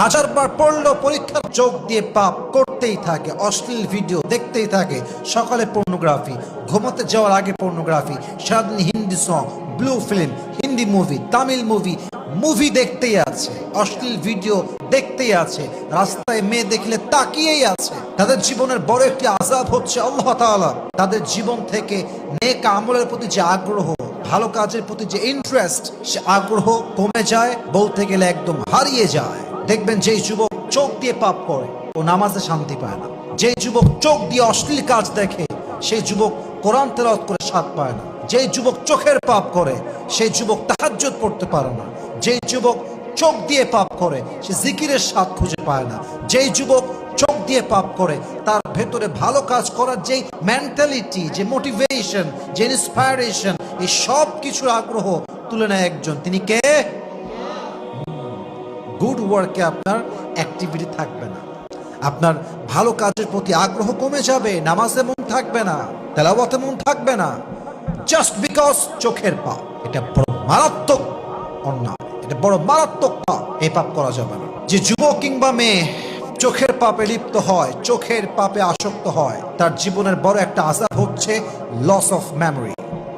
হাজারবার পড়লেও পরীক্ষার চোখ দিয়ে পাপ করতেই থাকে, অশ্লীল ভিডিও দেখতেই থাকে, সকালে পর্নোগ্রাফি, ঘুমাতে যাওয়ার আগে পর্নোগ্রাফি, সারাদিন Hindi song, blue film, Hindi movie, Tamil movie দেখতেই আছে, অশ্লীল ভিডিও দেখতেই আছে, রাস্তায় মেয়ে দেখলে তাকিয়েই আছে। তাদের জীবনের বড় একটি আযাব হচ্ছে আল্লাহ তাআলা তাদের জীবন থেকে নেক আমলের প্রতি যে আগ্রহ, ভালো কাজের প্রতি যে ইন্টারেস্ট, সে আগ্রহ কমে যায়, বলতে গেলে একদম হারিয়ে যায়। দেখবেন যেই যুবক চোখ দিয়ে পাপ করে ও নামাজে শান্তি পায় না, যেই যুবক চোখ দিয়ে অশ্লীল কাজ দেখে সেই যুবক কোরআন তেলাওয়াত করে স্বাদ পায় না, যেই যুবক চোখের পাপ করে সেই যুবক তাহাজ্জুদ পড়তে পারে না, যেই যুবক চোখ দিয়ে পাপ করে সে জিকিরের স্বাদ খুঁজে পায় না, যেই যুবক চোখ দিয়ে পাপ করে তার ভেতরে ভালো কাজ করার যে মেন্টালিটি, যে মোটিভেশন, যে ইন্সপায়ারেশন, এই সব কিছুর আগ্রহ তুলে নেয় একজন, তিনি কে? গুড ওয়ার্কে আপনার অ্যাক্টিভিটি থাকবে না, আপনার ভালো কাজের প্রতি আগ্রহ কমে যাবে, নামাজে মন থাকবে না, তেলাওয়াতে মন থাকবে না, জাস্ট বিকজ চোখের পাপ। এটা বড় মারাত্মক অন্যায়, এটা বড় মারাত্মক পাপ, এই পাপ করা যাবে না। যে যুবক কিংবা মেয়ে চোখের পাপে লিপ্ত হয়, চোখের পাপে আসক্ত হয়, তার জীবনের বড় একটা আযাব হচ্ছে loss of memory,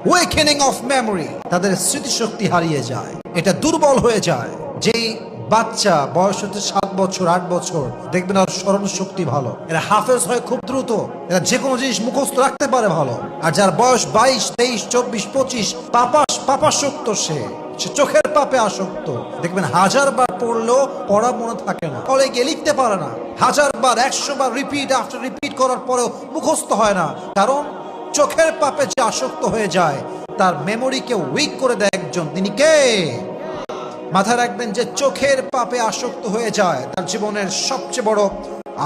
weakening of memory. তাদের স্মৃতিশক্তি হারিয়ে যায়, এটা দুর্বল হয়ে যায়। যেই বাচ্চা বয়স হচ্ছে 7 বছর 8 বছর, দেখবেন আর স্মরণ শক্তি ভালো, এরা হাফেজ হয় খুব দ্রুত, এরা যে কোনো জিনিস মুখস্থ রাখতে পারে ভালো। আর যার বয়স 22, 23, 24, 25, পাপাসক্ত, সে চোখের পাপে আসক্ত। দেখবেন 1000বার পড়লেও পড়া মনে থাকে না, ফলে গিয়ে লিখতে পারে না, 1000বার 100 বার রিপিট আফটার রিপিট করার পরেও মুখস্থ হয় না, কারণ চোখের পাপে যে আসক্ত হয়ে যায় তার মেমোরিকে উইক করে দেয় একজন, তিনি কে? মাথায় রাখবেন যে চোখের পাপে আসক্ত হয়ে যায় তার জীবনের সবচেয়ে বড়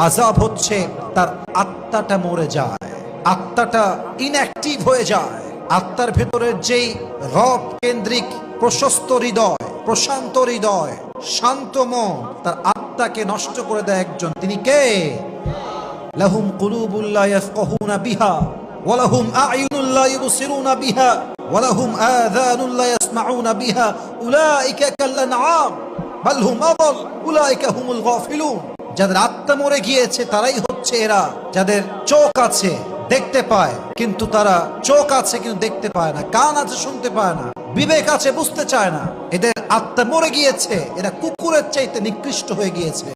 আযাব হচ্ছে তার আত্মাটা মরে যায়, আত্মাটা ইনঅ্যাক্টিভ হয়ে যায়। আত্মার ভেতরের যেই রব কেন্দ্রিক প্রশস্ত হৃদয়, প্রশান্ত হৃদয়, শান্ত মন, তার আত্মাকে নষ্ট করে দেয় একজন, তিনি কে? লাহুম কুলুবুল লা ইয়াফকাহুনা বিহা ওয়া লাহুম আ'য়ুনুল লা ইবসিরুনা বিহা ওয়া লাহুম আযানুল লা ইয়াসমাউনা বিহা উলাইকা কাল আনআম বাল হুম আযাল উলাইকা হুমুল গাফিলুন। যাদের আত্মা মরে গিয়েছে তারাই হচ্ছে এরা, যাদের চোখ আছে দেখতে পায় কিন্তু তারা চোখ আছে কিন্তু দেখতে পায় না, কান আছে শুনতে পায় না, বিবেক আছে বুঝতে চায় না, এদের আত্মা মরে গিয়েছে, এরা কুকুরের চাইতে নিকৃষ্ট হয়ে গিয়েছে।